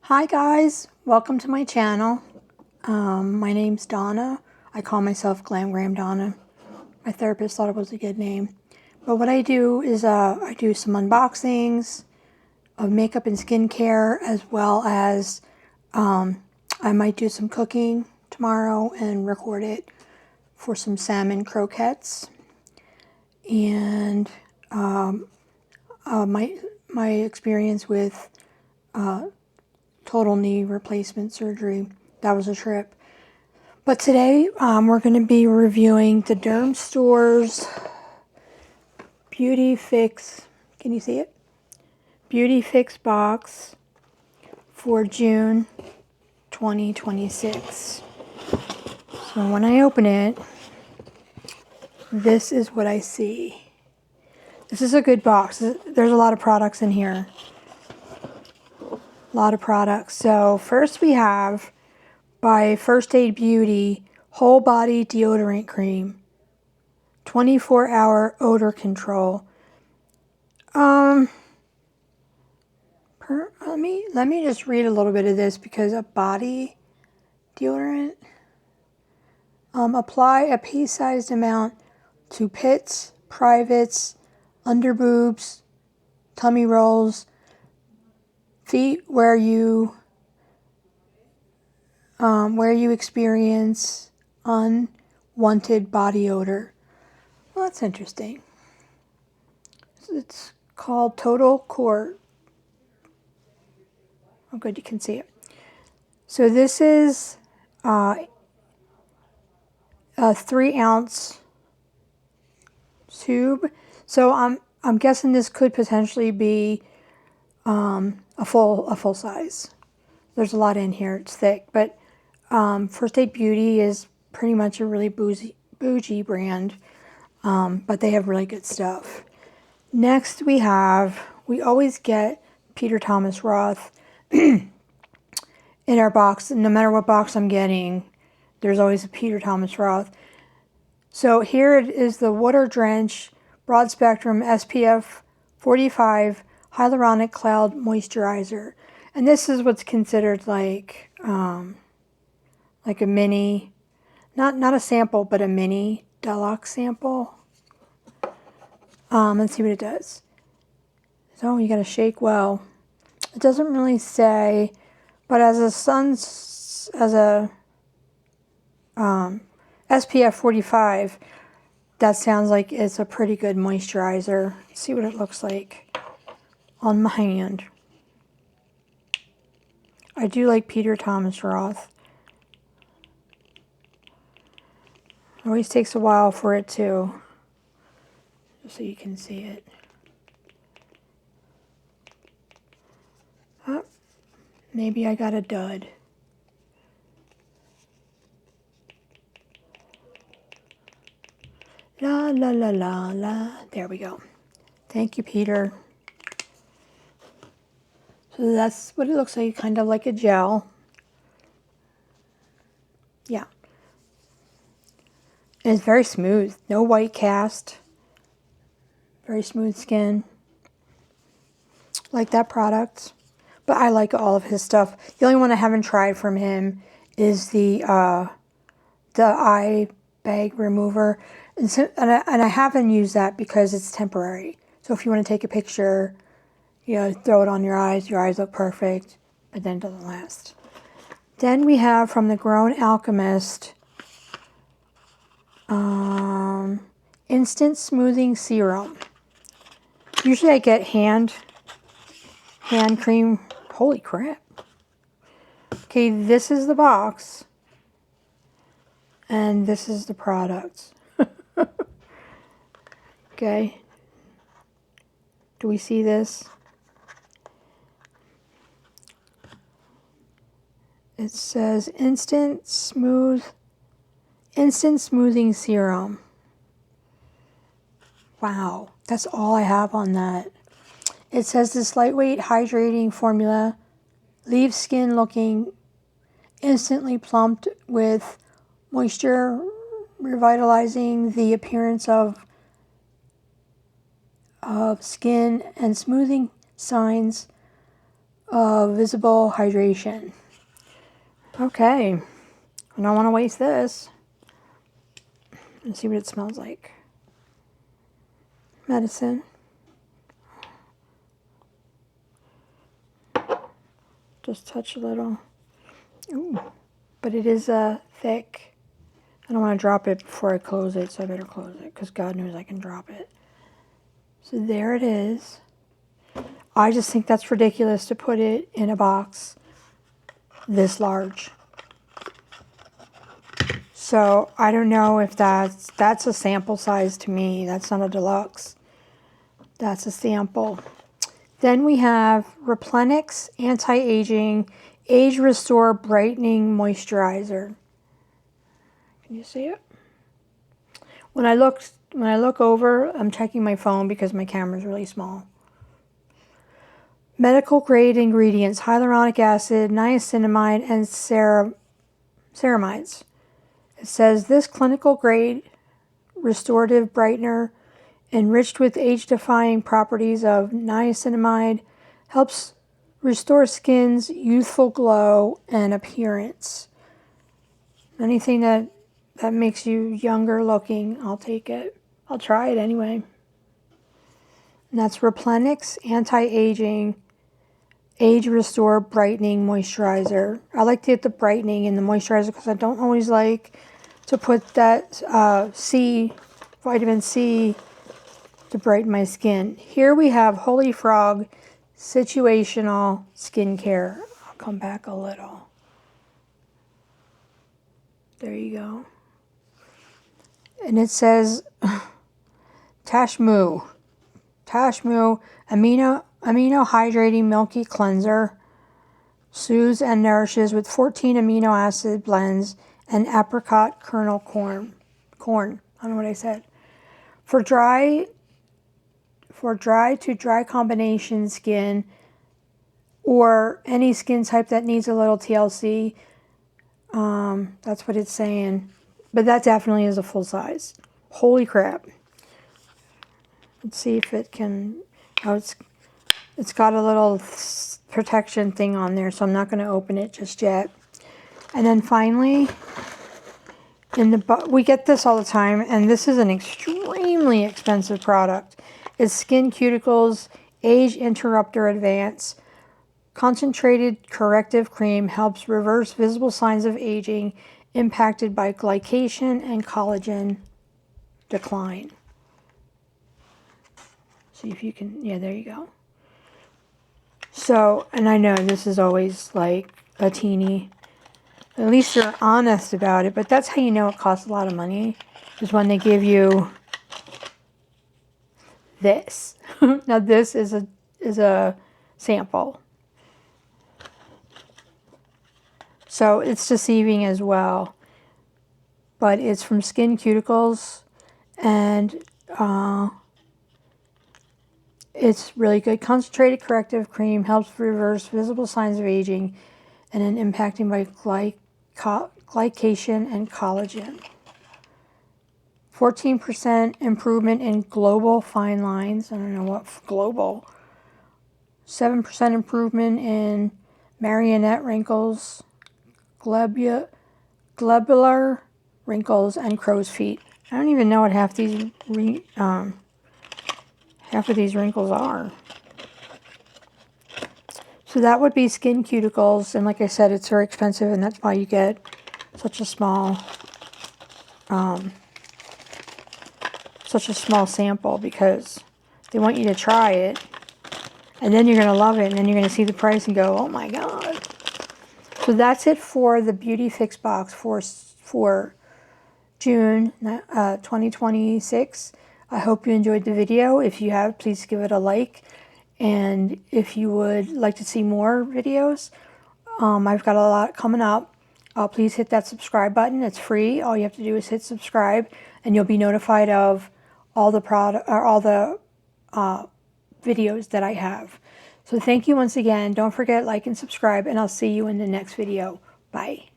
Hi guys, welcome to my channel. My name's Donna. I call myself Glam Gram Donna. My therapist thought it was a good name. But what I do is I do some unboxings of makeup and skincare, as well as I might do some cooking tomorrow and record it for some salmon croquettes. And my experience with total knee replacement surgery. That was a trip. But today we're going to be reviewing the Dermstore's Beauty Fix. Can you see it? Beauty Fix box for June 2026. So when I open it, this is what I see. This is a good box. There's a lot of products in here. A lot of products. So first we have by First Aid Beauty Whole Body Deodorant Cream, 24-hour odor control. Let me just read a little bit of this, because a body deodorant. Apply a pea-sized amount to pits, privates, underboobs, tummy rolls, feet where you experience unwanted body odor. Well, that's interesting. It's called Total Core. Oh, good, you can see it. So this is a 3-ounce tube. So I'm guessing this could potentially be a full size. There's a lot in here. It's thick, but First Aid Beauty is pretty much a really bougie brand, but they have really good stuff. Next we always get Peter Thomas Roth in our box. No matter what box I'm getting, there's always a Peter Thomas Roth. So here it is, the Water Drench Broad Spectrum SPF 45 Hyaluronic Cloud Moisturizer. And this is what's considered like a mini, not a sample, but a mini deluxe sample. Let's see what it does. So you gotta shake well. It doesn't really say, but as a SPF 45, that sounds like it's a pretty good moisturizer. Let's see what it looks like on my hand. I do like Peter Thomas Roth. It always takes a while for it to, just so you can see it. Oh, maybe I got a dud. La la la la la. There we go. Thank you, Peter. So that's what it looks like, kind of like a gel. Yeah. And it's very smooth. No white cast. Very smooth skin. Like that product. But I like all of his stuff. The only one I haven't tried from him is the eye bag remover. And I haven't used that because it's temporary. So if you want to take a picture, throw it on your eyes look perfect, but then it doesn't last. Then we have from the Grown Alchemist Instant Smoothing Serum. Usually I get hand cream. Holy crap. Okay, this is the box. And this is the product. Okay. Do we see this? It says Instant Smoothing Serum. Wow, that's all I have on that. It says this lightweight hydrating formula leaves skin looking instantly plumped with moisture, revitalizing the appearance of skin and smoothing signs visible hydration. Okay, I don't want to waste this. Let's see what it smells like. Medicine. Just touch a little. Ooh, but it is thick. I don't want to drop it before I close it, so I better close it because God knows I can drop it. So there it is. I just think that's ridiculous to put it in a box this large. So I don't know if that's a sample size to me. That's not a deluxe. That's a sample. Then we have Replenix Anti-Aging Age Restore Brightening Moisturizer. Can you see it? When I look over, I'm checking my phone because my camera's really small. Medical grade ingredients: hyaluronic acid, niacinamide, and ceramides. It says this clinical grade restorative brightener, enriched with age-defying properties of niacinamide, helps restore skin's youthful glow and appearance. Anything that makes you younger looking, I'll take it. I'll try it anyway. And that's Replenix Anti-Aging Age Restore Brightening Moisturizer. I like to get the brightening and the moisturizer because I don't always like to put that vitamin C to brighten my skin. Here we have HoliFrog Situational Skincare. I'll come back a little. There you go. And it says Tashmoo amino hydrating milky cleanser, soothes and nourishes with 14 amino acid blends and apricot kernel corn. I don't know what I said. For dry to dry combination skin or any skin type that needs a little TLC, that's what it's saying. But that definitely is a full size. Holy crap. Let's see if it can, oh, it's got a little protection thing on there, so I'm not going to open it just yet. And then finally, we get this all the time, and this is an extremely expensive product. It's SkinCeuticals Age Interrupter Advance. Concentrated corrective cream helps reverse visible signs of aging impacted by glycation and collagen decline. See if you can, yeah, there you go. So, and I know this is always like a teeny, at least they're honest about it, but that's how you know it costs a lot of money, is when they give you this. Now this is a sample. So it's deceiving as well. But it's from SkinCeuticals, and it's really good. Concentrated corrective cream helps reverse visible signs of aging and an impacting by glycation and collagen. 14% improvement in global fine lines. I don't know what global. 7% improvement in marionette wrinkles, globular wrinkles, and crow's feet. I don't even know what half of these wrinkles are. So that would be SkinCeuticals, and like I said, it's very expensive, and that's why you get such a small sample, because they want you to try it, and then you're going to love it, and then you're going to see the price and go, oh my God. So that's it for the Beauty Fix box for June 2026. I hope you enjoyed the video. If you have, please give it a like. And if you would like to see more videos, I've got a lot coming up. Please hit that subscribe button. It's free. All you have to do is hit subscribe, and you'll be notified of all the videos that I have. So thank you once again. Don't forget, like and subscribe, and I'll see you in the next video. Bye.